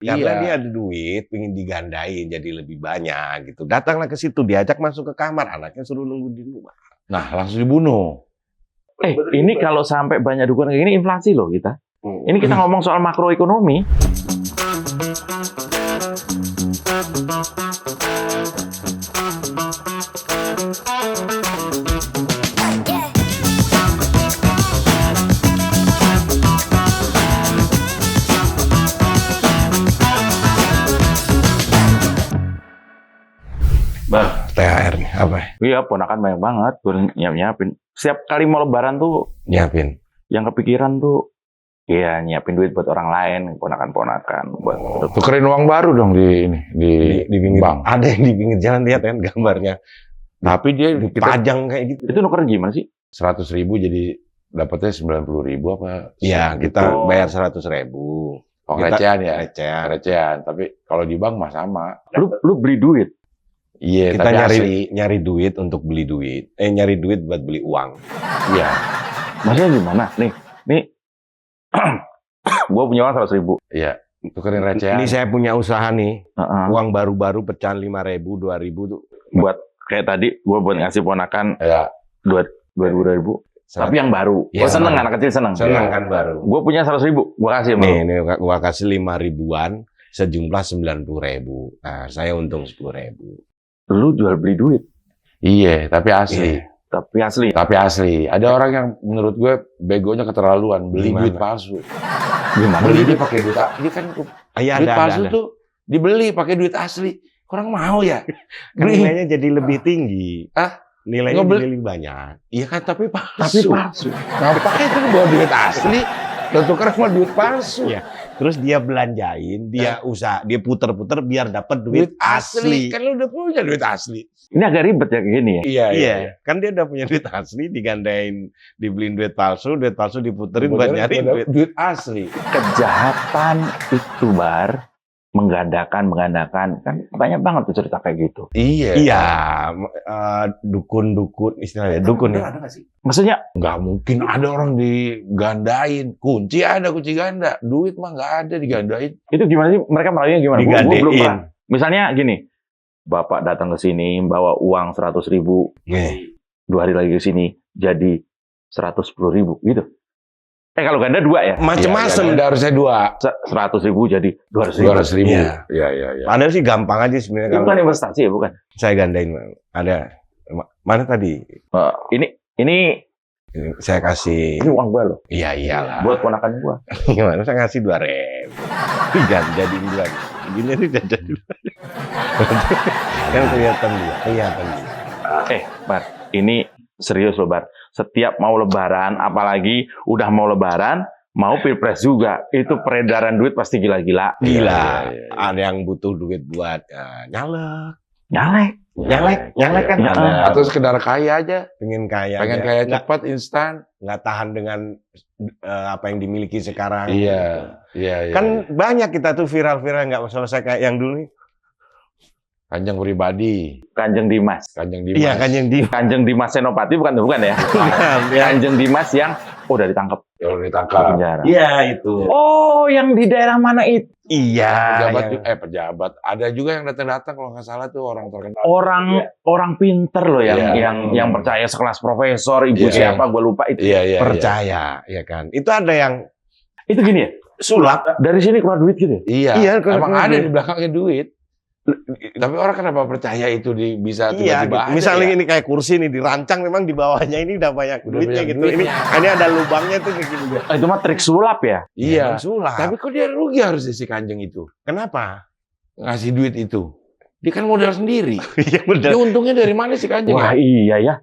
Karena dia ada duit, pengen digandain jadi lebih banyak gitu. Datanglah ke situ, diajak masuk ke kamar, anaknya suruh nunggu di luar. Nah, langsung dibunuh. Ini kalau sampai banyak dukun kayak gini inflasi loh kita. Ini kita ngomong soal makroekonomi. Bang, THR nih, apa? Iya, ponakan banyak banget. Gue nyiapin. Setiap kali mau lebaran tuh, Nyiapin. yang kepikiran tuh, ya nyiapin duit buat orang lain, ponakan-ponakan. Tukerin uang baru dong di pinggir bank. Ada yang di pinggir jalan, lihat kan gambarnya. Tapi dia Pajang kayak gitu. Itu nuker gimana sih? 100.000 jadi dapatnya 90.000 apa? Iya, kita bayar 100.000. Oh, Kita- recehan ya? Recehan. Recehan. Tapi kalau di bank mah sama. Lu beli duit. Iya, Kita tapi asli. nyari duit untuk beli duit. Nyari duit buat beli uang. Iya. Maksudnya gimana? Nih. Gue punya uang 100.000. Iya. Tukerin recehan. Ini saya punya usaha nih. Heeh. Uang baru-baru pecahan 5.000, 2.000 tuh. Buat kayak tadi, gue buat ngasih ponakan Ya. 2.000. Tapi yang baru. Ya, Gue seneng, baru. anak kecil seneng. Senang kan baru. Gue punya 100.000, gue kasih sama lu. Nih gua kasih 5.000-an, sejumlah 90.000. Nah, saya untung 10.000. Lu jual beli duit. Iya, tapi asli. Iya. Tapi asli. Tapi asli. Ada orang yang menurut gue begonya keterlaluan. Beli Gimana? duit palsu. Gimana? Beli dia pakai duit. Ini kan Iya, duit ada. palsu tuh dibeli pakai duit asli. Kurang mau ya? Kan Beli. nilainya jadi lebih tinggi. Nilainya Ngebeli- jadi lebih banyak. Iya kan, tapi palsu. Tapi palsu. Ngapain tuh bawa duit asli? Dan tukar sama duit palsu. Iya. Terus dia belanjain, dia usaha, dia puter-puter biar dapat duit asli. Kan lu udah punya duit asli. Ini agak ribet ya kayak gini ya. Iya, kan dia udah punya duit asli, digandain, dibeliin duit palsu diputerin buat nyari duit. asli. Kejahatan itu Bar. Menggandakan. Kan banyak banget tuh cerita kayak gitu. Iya. Iya, dukun-dukun istilahnya, dukun ya. Ada nggak sih? Maksudnya, Nggak mungkin ada orang digandain. Kunci ada kunci ganda. Duit mah nggak ada digandain. itu gimana sih? Mereka merayunya gimana? Gua belum Digadein. pernah. Misalnya gini, Bapak datang ke sini, bawa uang 100.000. Nih. 2 hari lagi ke sini, jadi 110.000 gitu. Kalau ganda 2 ya? Macem-macem. Ganda harusnya 2. 100.000 jadi 200.000. 200.000. Iya. Iya. Padahal sih gampang aja sebenarnya Itu kalau bukan investasi ya, bukan? saya gandain. Ada mana tadi? Ini Saya kasih. uang gua loh. Iya iyalah. Buat ponakan gua. Gimana saya ngasih 2.000. Jadiin dua. Gini nih jadi. Kan kelihatan dia. Bar, ini serius loh, Bar. Setiap mau lebaran, apalagi udah mau lebaran, mau pilpres juga, itu peredaran duit pasti gila-gila. Gila. Iya. Ada yang butuh duit buat nyalek. Nyalek. Nyalek kan. Ya. Ada. Atau sekedar kaya aja. Pengen kaya. Pengen aja. kaya Nggak- cepat, instan. nggak tahan dengan apa yang dimiliki sekarang. Iya. Kan banyak kita tuh viral-viral nggak selesai kayak yang dulu nih. Kanjeng pribadi. Kanjeng Dimas. Kanjeng Dimas. Iya kan yang di. Kanjeng Dimas Senopati bukan ya? Kanjeng Dimas yang udah ditangkap Yang di ditangkap. penjara. Iya itu. Oh, yang di daerah mana itu? Iya. Pejabat, yang- pejabat. Ada juga yang datang-datang kalau nggak salah tuh orang terkenal. Orang pinter loh yang Iya. yang percaya sekelas profesor, ibu Iya. siapa gue lupa itu. Iya. percaya, ya kan. Itu ada yang Itu gini ya? sulap. Dari sini keluar duit gitu. Iya. Iya, kalau Emang keluar ada duit. di belakangnya duit. Tapi orang kenapa percaya itu bisa Iya, tiba-tiba gitu. ada Misalnya ya? ini kayak kursi nih dirancang, memang di bawahnya ini udah banyak Udah duitnya banyak gitu. duitnya. Ini ada lubangnya tuh kayak gini. Itu mah trik sulap ya? Iya. sulap. Tapi kok dia rugi harusnya si Kanjeng itu? Kenapa? Ngasih duit itu. Dia kan modal sendiri. Iya benar. Dia untungnya dari mana si Kanjeng? Wah ya? iya ya.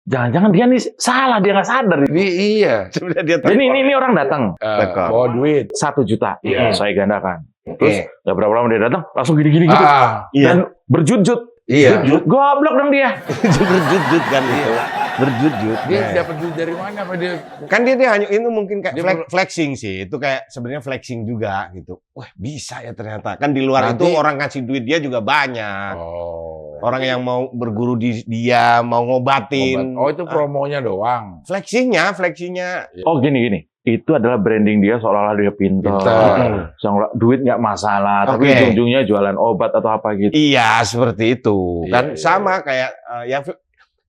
Jangan-jangan dia nih salah, dia nggak sadar. Iya. Sebenarnya dia Ini orang datang Tekor. Bawa duit. 1 juta, Iya. saya gandakan. Oke. Terus nggak berapa lama dia datang, langsung gini-gini gitu. Iya. Dan berjujut. Iya. Goblok dong dia. Berjujut kan itu. Berjujut. Dia Nah. dapat duit dari mana? Apa dia? Kan dia hanya itu mungkin kayak Dia flexing sih. Itu kayak sebenarnya flexing juga gitu. Wah, bisa ya ternyata. Kan di luar Nanti- itu orang ngasih duit dia juga banyak. Oh. Orang yang mau berguru di dia, mau ngobatin. Oh itu promonya doang. Flexingnya. Oh gini. itu adalah branding dia seolah-olah dia pintar. Seolah duit nggak masalah, tapi ujung-ujungnya jualan obat atau apa gitu. Iya, seperti itu. Kan Iya. sama kayak yang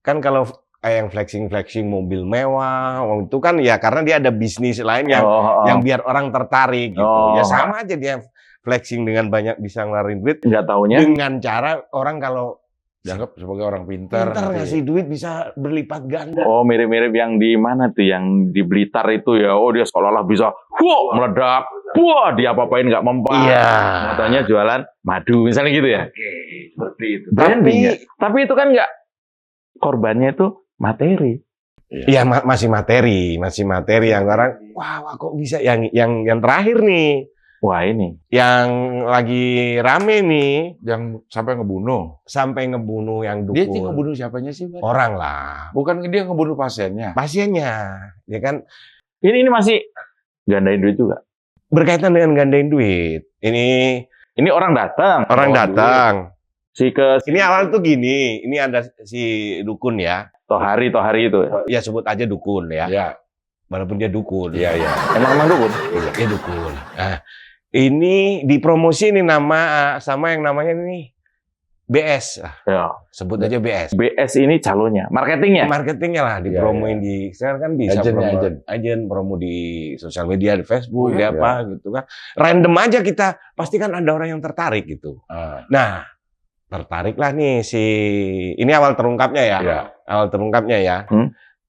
kan kalau kayak yang flexing mobil mewah, itu kan ya karena dia ada bisnis lain yang biar orang tertarik gitu. Ya sama aja dia flexing dengan banyak bisa ngeluarin duit. Nggak taunya Dengan cara orang kalau Dianggap sebagai orang pintar. ngasih duit bisa berlipat ganda. Oh, mirip-mirip yang di mana tuh, yang di Blitar itu ya. Oh, dia seolah-olah bisa meledak. Wah, dia apa-apain nggak mempan. Iya. Katanya jualan madu, misalnya gitu ya. Oke, seperti itu. Tapi itu kan nggak, korbannya itu materi. Iya, masih materi yang orang wah kok bisa yang terakhir nih. Wah, ini Yang lagi rame nih Yang sampai ngebunuh. sampai ngebunuh yang dukun. Dia ngebunuh siapanya sih, Bang? Orang lah. Bukan dia ngebunuh pasiennya. Pasiennya, ya kan ini masih gandain duit juga. berkaitan dengan gandain duit. Ini orang datang. Orang datang. Ini Ini awal tuh gini, ini ada si dukun ya. Tohari itu. Ya sebut aja dukun ya. Iya, Walaupun dia dukun. iya. Emang dukun. Dia dukun. Nah, ini dipromosi ini nama sama yang namanya ini BS. Ya. Sebut aja BS. BS ini calonnya, marketingnya. Marketingnya lah dipromoin di sekarang kan bisa agen promo di sosial media, di Facebook, di apa gitu kan. Random aja kita, pasti kan ada orang yang tertarik gitu. Nah, tertariklah nih ini awal terungkapnya ya. Iya. Awal terungkapnya ya.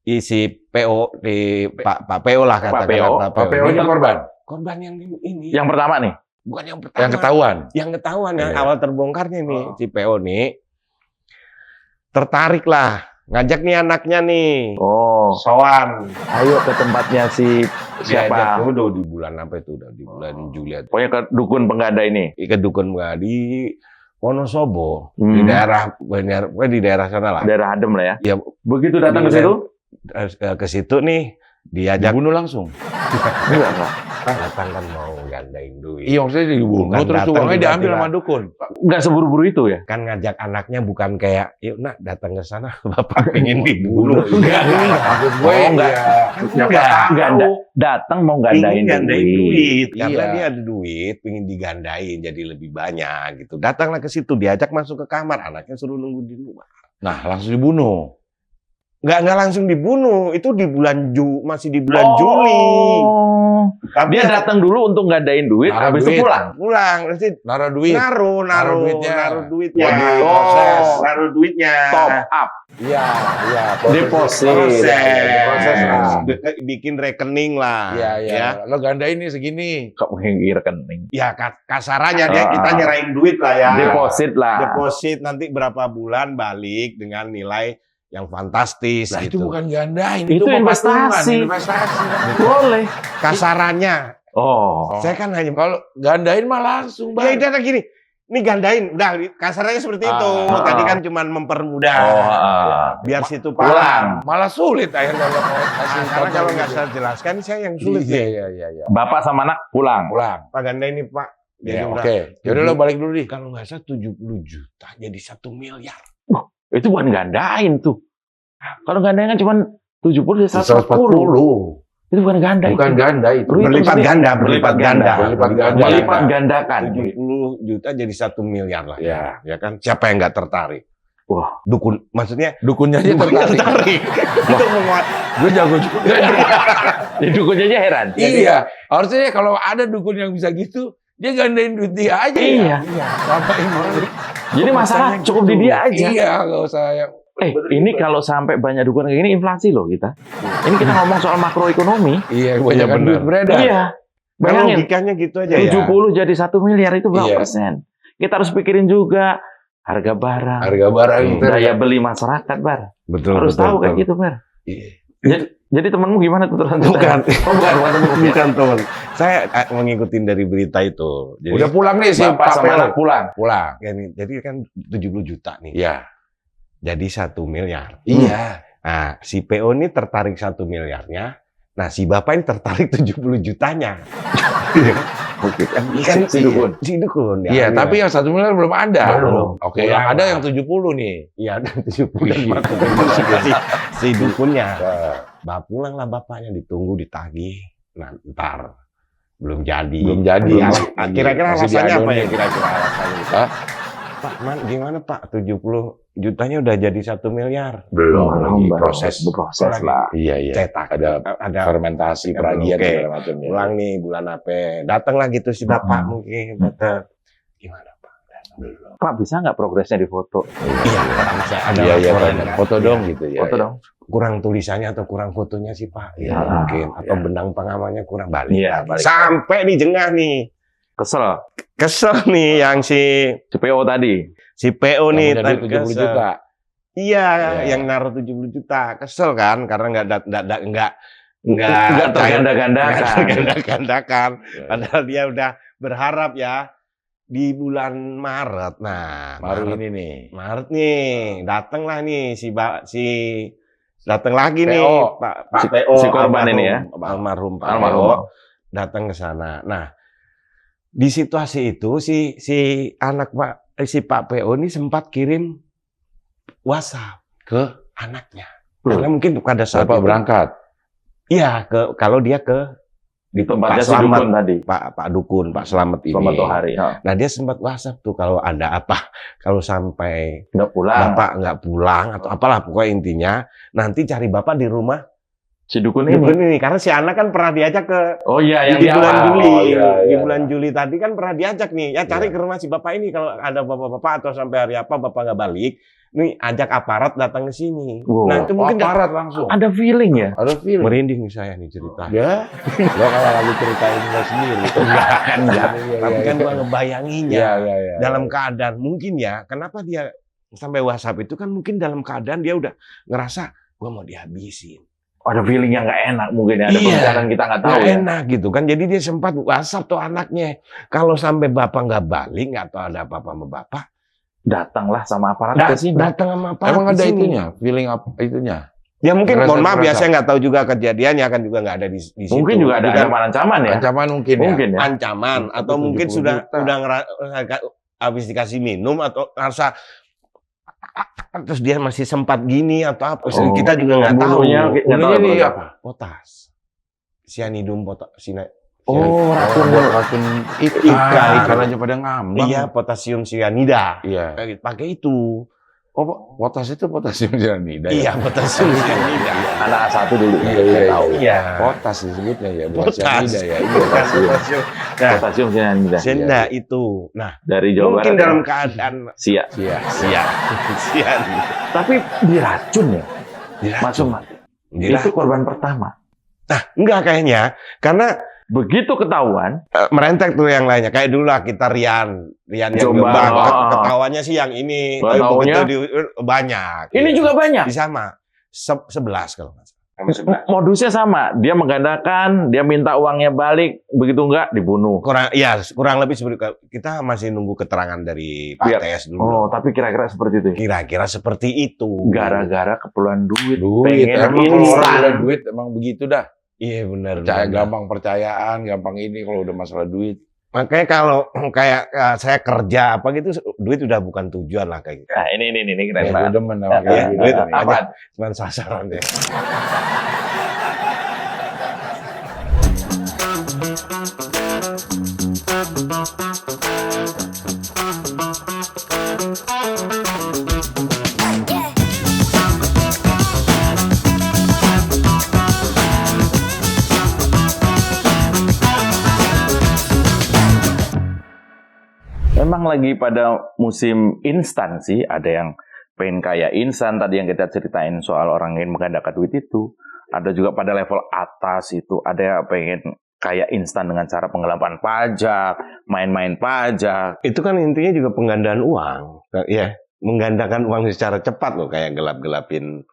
Si PO di Pak PO lah katakan. Pak PO-nya korban. Korban yang ini. Yang pertama nih. Bukan yang pertama. Yang ketahuan. Yang awal terbongkarnya nih si PO nih. Tertarik lah, ngajak nih anaknya nih. Sowan. Ayo ke tempatnya si siapa? Udah di bulan apa itu? Udah di bulan Juli. Pokoknya ke dukun pengganda ini. Ke dukun nggak di Wonosobo, di daerah sana lah. Daerah adem lah ya. Ya, begitu datang ke situ, ke situ nih diajak dibunuh langsung. Datang kan mau gandain duit. Iya, maksudnya dibunuh terus uangnya diambil sama dukun. Nggak seburu-buru itu ya? Kan ngajak anaknya bukan kayak, yuk nak datang ke sana, bapak pengen dibunuh. Enggak. Maksud gue enggak. Datang mau gandain duit. Karena dia ada duit, pengen digandain jadi lebih banyak gitu. Datanglah ke situ, diajak masuk ke kamar, anaknya suruh nunggu di luar. Nah, langsung dibunuh. Nggak langsung dibunuh, itu di masih di bulan Juli. Tapi dia datang dulu untuk ngadain duit, habis itu pulang. Nanti naruh duit. Naruh duitnya. Naruh duitnya. Top up. Iya. Deposit. Proses. Bikin rekening lah. Iya. Lo gandain nih segini. Kok menghinggi rekening? Ya kasarannya kita nyerahin duit lah ya. Deposit lah. Deposit nanti berapa bulan balik dengan nilai yang fantastis Nah, gitu. itu bukan gandain, itu investasi. Boleh. Kasarannya. Saya kan hanya kalau gandain mah langsung, Bang. Ya udah gini. Ini gandain, udah kasarannya seperti itu. Tadi kan cuma mempermudah. Biar situ pulang. Malah sulit akhirnya Karena kalau nggak saya jelaskan, saya yang sulit. Iya. Bapak sama anak pulang. Pak gandain ini Pak. Ya, oke. Yaudah lo balik dulu nih. Kalau nggak salah 70 juta jadi 1 miliar. Itu bukan gandain tuh. Kalau gandain kan cuma 70 jadi 140. Itu bukan ganda. Bukan ganda itu. Berlipat ganda. Berlipat gandakan. 70 juta jadi 1 miliar lah. Ya kan? Siapa yang nggak tertarik? Wah, dukun. Maksudnya dukunnya aja tertarik. Itu menguat. Gue jago juga. Dukunnya aja heran. Iya. Harusnya kalau ada dukun yang bisa gitu, dia gandain duit dia aja. Iya. Ngapain orang. Jadi masalah cukup di dia aja. Iya, nggak usah yang. Ini kalau sampai banyak dukun kayak gini inflasi loh kita. Ini kita ngomong soal makroekonomi. Iya, banyak duit beredar. Iya. Bayangin, logikanya gitu aja 70 jadi 1 miliar itu berapa persen? Kita harus pikirin juga harga barang. Daya beli masyarakat, Bar. Betul. Harus tahu kayak gitu, Bar. Iya. Jadi temanmu gimana tuh? Bukan teman. Saya mengikutin dari berita itu. Jadi, udah pulang nih si Bapak sama anak pulang. Jadi kan 70 juta nih. Iya. Jadi 1 miliar. Iya. Nah, si PO ini tertarik 1 miliarnya. Nah, si bapak ini tertarik 70 jutanya. Oke, kan si dukun. Iya, tapi yang 1 miliar belum ada. Belum. Oke, yang ada yang 70 nih. Iya, ada 70 si dukunnya. Pulang lah bapaknya, ditunggu, ditagih. Nah, ntar belum jadi. Belum jadi. Kira-kira Masih alasannya apa ya? diadonin. Kira-kira alasannya. Hah? Pak, gimana Pak? 70 jutanya udah jadi 1 miliar. Belum lagi baru proses. berproses Lagi. lah. Iya. Cetak. Ada fermentasi, peragian Oke. segala macam. Ya. Pulang nih bulan apa? Datang lagi tuh si bapak mungkin datang. Gimana Pak? Belum. Pak, bisa nggak progresnya di foto? Iya, bisa ada Iya, laporan, benar. kan? Foto Iya. dong gitu ya. Foto ya. dong. Kurang tulisannya atau kurang fotonya sih Pak. Ya, Ya, mungkin. Atau ya. benang pengamannya kurang balik. Iya, balik. Sampai di jengah nih. Kesel nih yang si PO tadi. PO Yang nih. punya duit 70 kesel. juta. Iya, Iya. yang naruh 70 juta. Kesel kan karena nggak Nggak terganda-gandakan. nggak terganda-gandakan. Ya. Padahal dia udah berharap ya di bulan Maret. Nah, Baru ini nih. Maret nih, datanglah nih si datang lagi nih PO. Pak Si PO korban ini ya? almarhum Pak Almarhum. PO datang ke sana. Nah, di situasi itu si Pak PO ini sempat kirim WhatsApp ke anaknya. Karena mungkin pada saat Bapak itu berangkat. iya kalau dia ke Di tempatnya Pak si Slamet. Dukun tadi. Pak Dukun, Pak Slamet ini. Selamat hari. Ya. Nah, dia sempat WhatsApp tuh kalau ada apa, kalau sampai Nggak pulang. Bapak nggak pulang atau apalah pokoknya intinya nanti cari Bapak di rumah Si Dukun ini. Dukun ini karena si anak kan pernah diajak ke Oh iya, yang di bulan awal. Juli. Oh, iya, Di iya. bulan Juli tadi kan pernah diajak nih, ya cari Iya. ke rumah si Bapak ini kalau ada Bapak-bapak atau sampai hari apa Bapak nggak balik, nih ajak aparat datang ke sini. Wow. Nah, itu mungkin Aparat langsung. Ada feeling ya? Ada feeling. merinding saya nih cerita. Ya, lo kayak lagi ceritain lo sendiri. Enggak. Iya, Tapi iya, kan iya. gua ngebayanginnya Iya. dalam keadaan mungkin ya, kenapa dia sampai WhatsApp itu kan mungkin dalam keadaan dia udah ngerasa gua mau dihabisin. Ada feeling yang nggak enak mungkin ya. Ada Iya. pembicaraan kita nggak tahu Nggak ya. enak gitu kan. Jadi dia sempat WhatsApp tuh anaknya. Kalau sampai bapak nggak balik, nggak tahu ada apa-apa sama bapak. Datanglah sama aparat ke sini. Datang sama apa? Emang ada itunya, feeling apa itunya? Ya mungkin Ngerasa- mohon maaf ya, ngerasa. saya nggak tahu juga kejadiannya kan juga nggak ada di situ. Mungkin juga ada Tapi kan ancaman-ancaman ya. Ancaman mungkin ya. Mungkin ya. ancaman Tapi atau mungkin 70 sudah juta. habis dikasih minum atau rasa terus dia masih sempat gini atau apa. Oh, Kita juga nggak tahu. bunuhnya nggak tahu Bunuhnya nih apa. apa? Potas. Sianidum potas. Oh, racun Ikan. Ikan aja pada ngambang. Iya, potasium sianida. Iya. Pakai itu. Oh, potas itu potasium cyanida. Iya, potasium sianida. Anak A1 dulu. Iya, Saya iya, tahu. Iya. Potas disebutnya ya, bukan Potas. cyanida ya. Iya, Bukan potasium. potasium. Nah, Potasium cyanida. sianida itu. Nah, Dari Jawa mungkin Barat. dalam ya. keadaan Iya. sianida. Tapi diracun ya. Diracun. Masuk mati. Diracun. Itu korban pertama. Nah, enggak kayaknya. Karena Begitu ketahuan, merentek tuh yang lainnya. Kayak dulu lah kita Rian yang Jombang, Jombang. oh. Ketawanya sih yang ini. Nggak Tapi taunya. begitu banyak. ini Iya. juga banyak. Di sama. 11 kalau nggak salah. Modusnya sama. Dia menggandakan, dia minta uangnya balik, begitu enggak dibunuh. Kurang lebih seperti kita masih nunggu keterangan dari Pak Iya. TS dulu. Oh, tapi kira-kira seperti itu. ya? Kira-kira seperti itu. Gara-gara keperluan duit. Duit, Pengen emang kalau orang instan. udah duit emang begitu dah. Iya benar. Percaya benar. gampang percayaan, gampang ini kalau udah masalah duit. Makanya kalau kayak saya kerja apa gitu, duit udah bukan tujuan lah kayak gitu. Nah, ini keren Ya, gue banget. demen sama Iya, kayak gitu. duit nih. Apa? Cuman sasaran deh. Memang lagi pada musim instan sih, ada yang pengen kaya instan, tadi yang kita ceritain soal orang yang menggandakan duit itu. Ada juga pada level atas itu, ada yang pengen kaya instan dengan cara penggelapan pajak, main-main pajak. Itu kan intinya juga penggandaan uang. Iya, menggandakan uang secara cepat loh, kayak gelap-gelapin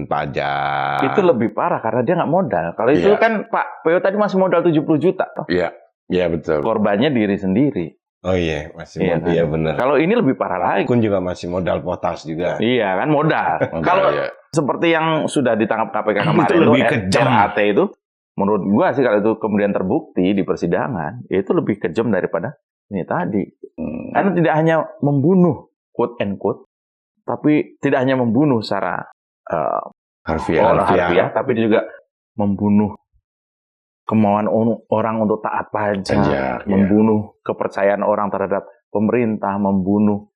pajak. Itu lebih parah karena dia nggak modal. Kalau itu Iya. kan Pak PO tadi masih modal 70 juta. Iya, iya betul. Korbannya diri sendiri. Oh iya, masih Iya, modal. Iya benar. Kalau ini lebih parah lagi. Kun juga masih modal potas juga. Iya kan modal. Modal, Kalau ya. seperti yang sudah ditangkap KPK kemarin Itu lebih tuh, kejam. RAT itu, menurut gua sih kalau itu kemudian terbukti di persidangan, itu lebih kejam daripada ini tadi. Karena tidak hanya membunuh, quote and quote, tapi tidak hanya membunuh secara Harfiah. harfiah, tapi dia juga membunuh kemauan orang untuk taat pajak, membunuh kepercayaan orang terhadap pemerintah, membunuh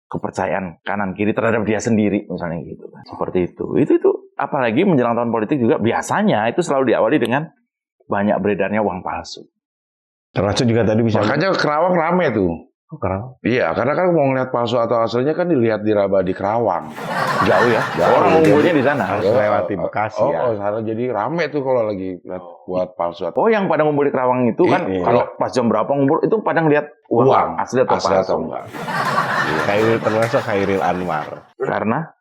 kepercayaan kanan kiri terhadap dia sendiri, misalnya gitu. Seperti itu. Itu apalagi menjelang tahun politik juga biasanya itu selalu diawali dengan banyak beredarnya uang palsu. Termasuk juga tadi bisa. Makanya Kerawang rame tuh. Kerawang? Iya, karena kan mau ngeliat palsu atau aslinya kan dilihat di Rabadi Kerawang. Jauh ya. Orang ngumpulnya di sana. Harus lewati Bekasi ya. Oh, sana jadi rame tuh kalau lagi buat palsu. Oh, yang pada ngumpul di Kerawang itu kan kalau pas jam berapa ngumpul itu pada ngeliat uang asli atau palsu. Enggak. Khairil termasuk Khairil Anwar. Karena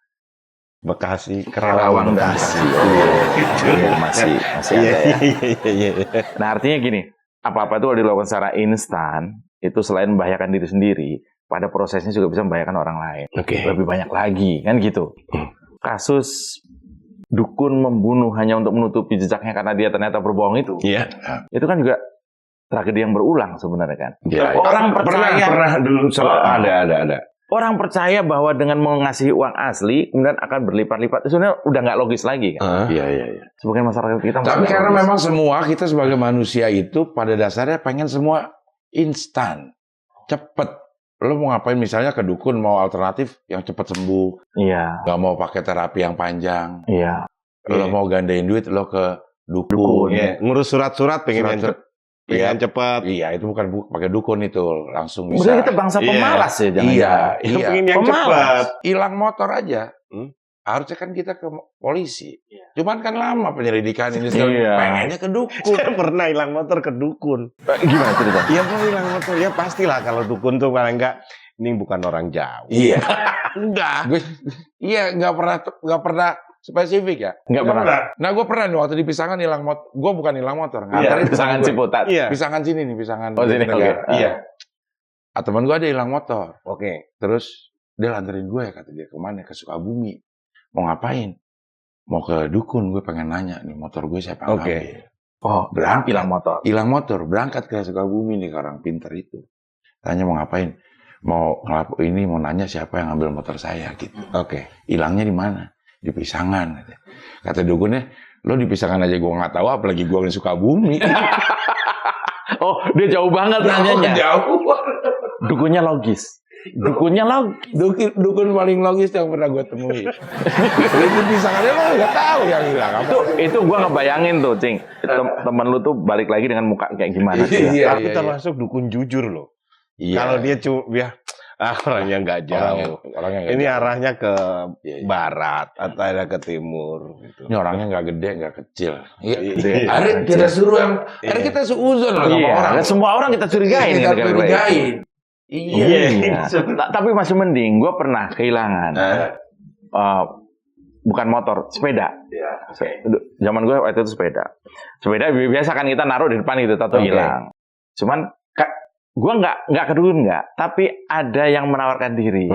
Bekasi, Kerawang, Bekasi. Masih ada ya. Nah, artinya gini, apa-apa itu kalau dilakukan secara instan, itu selain membahayakan diri sendiri, pada prosesnya juga bisa membahayakan orang lain. Lebih banyak lagi, kan gitu. Kasus dukun membunuh hanya untuk menutupi jejaknya karena dia ternyata berbohong itu. Iya. Itu kan juga tragedi yang berulang sebenarnya kan. Ya, orang percaya pernah dulu ada. Orang percaya bahwa dengan mengasihi uang asli kemudian akan berlipat-lipat. Itu sebenarnya udah nggak logis lagi kan. Iya. Sebagian masyarakat kita. Tapi karena memang semua kita sebagai manusia itu pada dasarnya pengen semua instan, cepet. Lo mau ngapain misalnya ke dukun mau alternatif yang cepet sembuh. Iya. Gak mau pakai terapi yang panjang. Iya. Lo mau gandain duit lo ke dukun. Iya. Ngurus surat-surat pengen cepat. Iya, itu bukan pakai dukun itu, langsung bisa. Kemudian kita bangsa pemalas ya, jangan. Iya. Pengen yang cepat. Hilang motor aja. Harusnya kan kita ke polisi. Cuman kan lama penyelidikan ini. Pengennya ke dukun. Saya pernah hilang motor ke dukun. Gimana cerita? Iya, pernah hilang motor. Ya pastilah kalau dukun tuh paling enggak ini bukan orang Jawa. Iya. Enggak. Iya, enggak pernah spesifik ya? Enggak pernah. Nah, gue pernah nih waktu di Pisangan hilang motor. Gue bukan hilang motor. Iya, Pisangan Ciputat. Iya. Pisangan sini nih, Pisangan. Oh, sini. Oke. Iya. Teman gue ada hilang motor. Oke. Terus dia lantarin gue ya, kata dia, kemana? Ke Sukabumi. Mau ngapain? Mau ke dukun, gue pengen nanya nih motor gue siapa yang ngambil. Oh, berangkat. Hilang motor. Berangkat ke Sukabumi nih, ke orang pinter itu. Tanya mau ngapain? Mau nanya siapa yang ngambil motor saya gitu. Oke. Hilangnya di mana? Di Pisangan. Kata dukunnya, lo di Pisangan aja gue nggak tahu, apalagi gue di Sukabumi. Oh, dia jauh banget nanyanya. Jauh. Dukunnya logis. Dukun paling logis yang pernah gue temui. Itu Pisangannya lo nggak tahu yang hilang apa. Itu gue ngebayangin tuh, Cing. Temen lu tuh balik lagi dengan muka kayak gimana sih? Tapi termasuk dukun jujur loh. Kalau dia orangnya nggak jauh. Ini arahnya ke barat atau ada ke timur. Gitu. Ini orangnya nggak gede, nggak kecil. Ada kita suruh kita seuzon sama orang. Semua orang kita curigain. Iya. Tapi masih mending. Gue pernah kehilangan. Bukan motor, sepeda. Zaman gue waktu itu sepeda. Sepeda biasa kan kita naruh di depan gitu, tato hilang. Cuman gue nggak kedulun tapi ada yang menawarkan diri.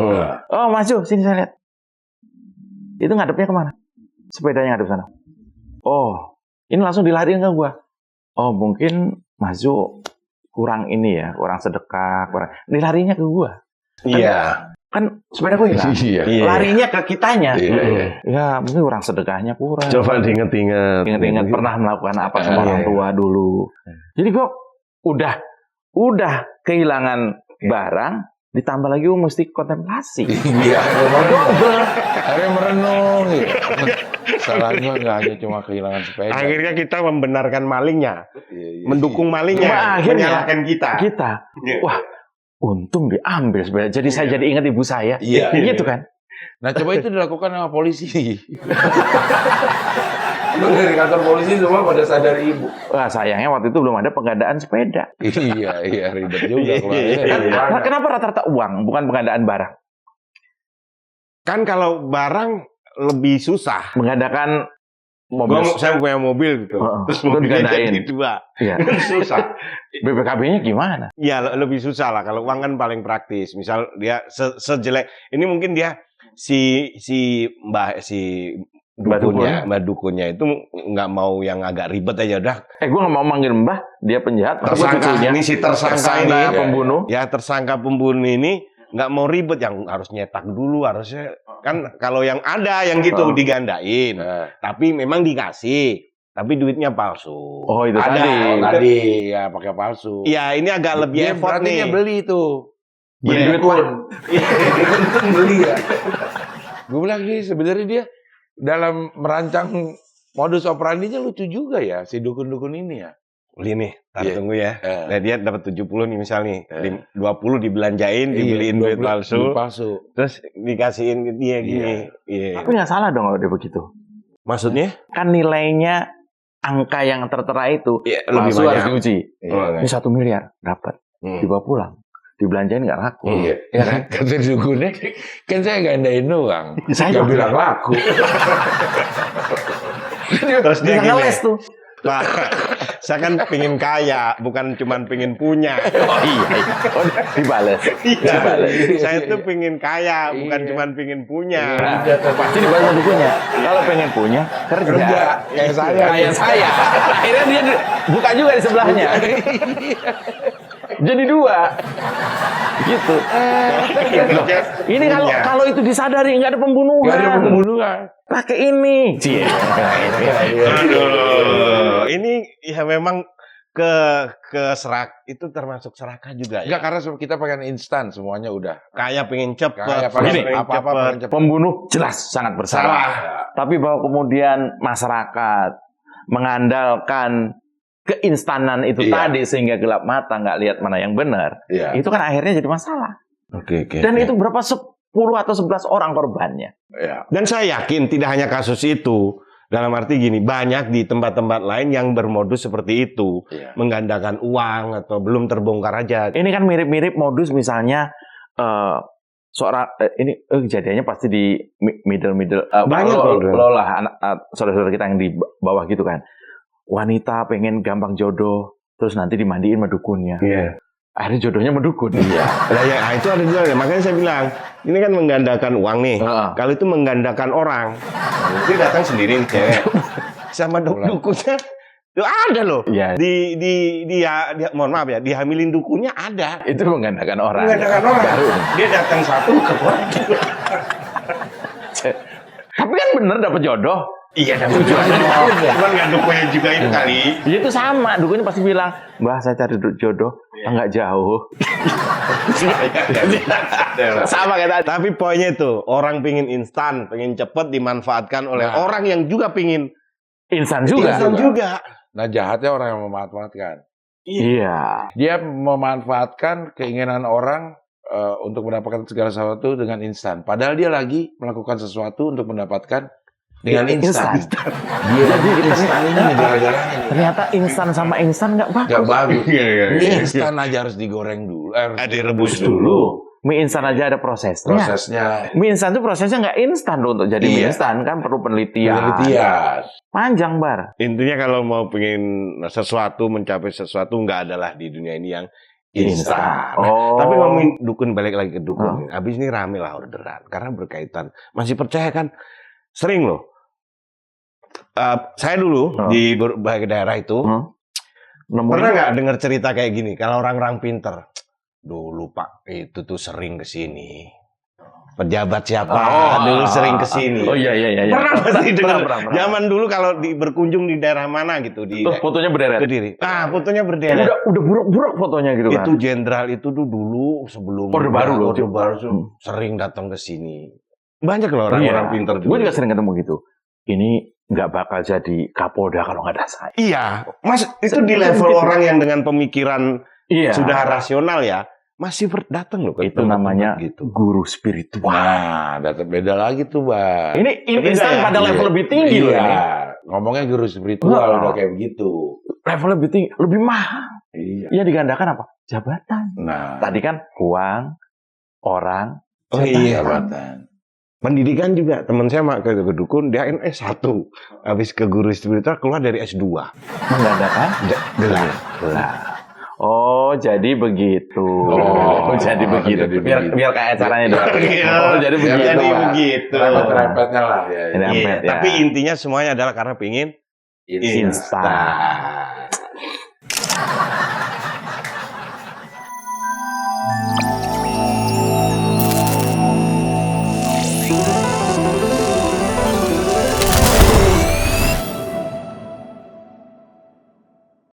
Oh, maju sini saya lihat. Itu ngadepnya kemana? Sepedanya ngadep sana. Oh, ini langsung dilariin ke gue. Oh, mungkin maju kurang ini ya, kurang sedekah, dilarinya ke gue. Iya. Kan sepeda gue hilang. Larinya ke kitanya. Ya, mungkin kurang sedekahnya kurang. Coba diinget-inget. Ingat pernah melakukan apa sama orang tua dulu. Jadi gue udah kehilangan barang, ditambah lagi mesti kontemplasi. Iya. Akhirnya merenung. Salahnya nggak hanya cuma kehilangan sepeda. Akhirnya kita membenarkan malingnya, mendukung malingnya, menyalahkan kita. Wah, untung diambil sepeda. Jadi saya jadi ingat ibu saya. Gitu kan. Nah, coba itu dilakukan sama polisi. Lu dari kantor polisi semua pada sadar ibu. Wah, sayangnya waktu itu belum ada penggandaan sepeda. Iya, ribet juga keluarnya. Kenapa rata-rata uang, bukan penggandaan barang? Kan kalau barang lebih susah. Menggandakan mobil. Saya punya mobil gitu. Terus mobilnya jadi dua. Iya. Susah. BPKB-nya gimana? Ya, lebih susah lah. Kalau uang kan paling praktis. Misal dia sejelek. Ini mungkin dia Mbak dukunnya itu nggak mau yang agak ribet aja udah. Gue nggak mau manggil Mbah, dia penjahat. Tersangka ini si tersangka ini pembunuh. Ya tersangka pembunuh ini nggak mau ribet, yang harus nyetak dulu, harusnya kan kalau yang ada yang gitu digandain. Tapi memang dikasih. tapi duitnya palsu. Oh, itu ada, tadi ya pakai palsu. Iya, ini agak lebih effort nih. Dia beli itu. Beli duit pun. Beli ya. Gue bilang sebenarnya dia dalam merancang modus operandinya lucu juga ya si dukun-dukun ini ya. Beli nih, tunggu ya. Nah, dia dapat 70 nih misal nih. 20 dibelanjain, dibeliin duit palsu. Terus dikasihin ke dia gini. Iya. Tapi nggak salah dong kalau dia begitu. Maksudnya? Kan nilainya angka yang tertera itu lebih palsu banyak. harus diuji. Ini 1 miliar dapat, dibawa pulang, dibelanjain nggak laku. Ya kan? Kata dukunnya, kan saya gandain doang. Saya nggak bilang laku. Terus dia bisa ngeles tuh. Pak, saya kan pengen kaya, bukan cuma pengen punya. Oh iya. Oh, dibales. Saya tuh pengen kaya, bukan cuma pengen punya. Pasti dibales dukunnya. Kalau pengen punya, kerja. Kayak saya. Akhirnya dia buka juga di sebelahnya. Jadi 2. Gitu. Ini kalau itu disadari nggak ada pembunuhan. Nggak ada pembunuhan. Pakai ini. Aduh, ini ya memang ke serak itu termasuk serakah juga ya. Enggak, karena kita pengen instan semuanya udah. Kayak pengen cepet. Apa-apa cepet. Pembunuh jelas sangat bersalah. Tapi bahwa kemudian masyarakat mengandalkan keinstanan itu tadi sehingga gelap mata nggak lihat mana yang benar. Itu kan akhirnya jadi masalah. Dan itu berapa 10 atau 11 orang korbannya. Dan saya yakin tidak hanya kasus itu. Dalam arti gini, banyak di tempat-tempat lain yang bermodus seperti itu. Menggandakan uang atau belum terbongkar aja. Ini kan mirip-mirip modus misalnya seorang ini kejadiannya pasti di middle banyak lo lah saudara-saudara kita yang di bawah gitu kan. Wanita pengen gampang jodoh, terus nanti dimandiin sama dukunnya. Akhirnya jodohnya mendukun. Nah, itu ada juga. Makanya saya bilang, ini kan menggandakan uang nih. Kalau itu menggandakan orang, dia datang sendiri cewek. Sama dukunnya, itu ada loh. Mohon maaf ya, dihamilin dukunnya ada. Itu menggandakan orang. Baru. Dia datang satu ke Tapi kan bener dapet jodoh. Iya, dan tujuannya cuman nggak dukunnya juga itu kali. Ya itu sama, dukunnya pasti bilang, Mbah saya cari jodoh, nggak jauh. Sama kayak tadi. Tapi poinnya itu, orang pingin instan, pengen cepet dimanfaatkan oleh orang yang juga pingin instan juga. Nah, jahatnya orang yang memanfaatkan. Iya. Dia memanfaatkan keinginan orang untuk mendapatkan segala sesuatu dengan instan. Padahal dia lagi melakukan sesuatu untuk mendapatkan dengan instan. Dia lagi instan ini gara-garanya. Ternyata instan sama instan nggak bagus. Nggak bagus. Instan aja harus digoreng dulu, direbus dulu. Mie instan aja ada prosesnya. Mie instan itu prosesnya nggak instan loh untuk jadi mie instan kan perlu penelitian. Panjang bar. Intinya kalau mau pengen sesuatu mencapai sesuatu nggak adalah di dunia ini yang instan. Tapi ngomongin dukun, balik lagi ke dukun. Habis ini rame lah orderan karena berkaitan. Masih percaya kan? Sering loh. Saya dulu di berbagai daerah itu pernah nggak dengar cerita kayak gini? Kalau orang-orang pinter, dulu Pak itu tuh sering kesini. Pejabat siapa dulu sering kesini. Oh iya. Pernah pasti dengar. Zaman dulu kalau berkunjung di daerah mana gitu di. Fotonya berderet. Kediri. Fotonya berderet. Udah buruk-buruk fotonya gitu kan. Itu jenderal itu tuh dulu sebelum Orde Baru sering datang ke sini. Banyak loh orang-orang pintar juga. Gue juga sering ketemu gitu. Ini nggak bakal jadi Kapolda kalau nggak ada saya. Iya, Mas, itu di level orang yang dengan pemikiran sudah rasional ya, masih datang loh. Itu namanya guru spiritual. Nah, beda lagi tuh, Bang. Ini instan pada level lebih tinggi loh ini. Ngomongnya guru spiritual udah kayak begitu. Level lebih tinggi, lebih mahal. Iya, digandakan apa? Jabatan. Nah, tadi kan uang, orang, jabatan. Pendidikan juga, teman saya ke dukun, dia S1. Habis ke guru spiritual keluar dari S2. Menggandakan? Gelar. Oh, jadi begitu. Jadi begitu. Biar kayak acaranya dong. Jadi begitu. Jadi begitu. Rempet-rempetnya lah. Tapi intinya semuanya adalah karena pingin instan.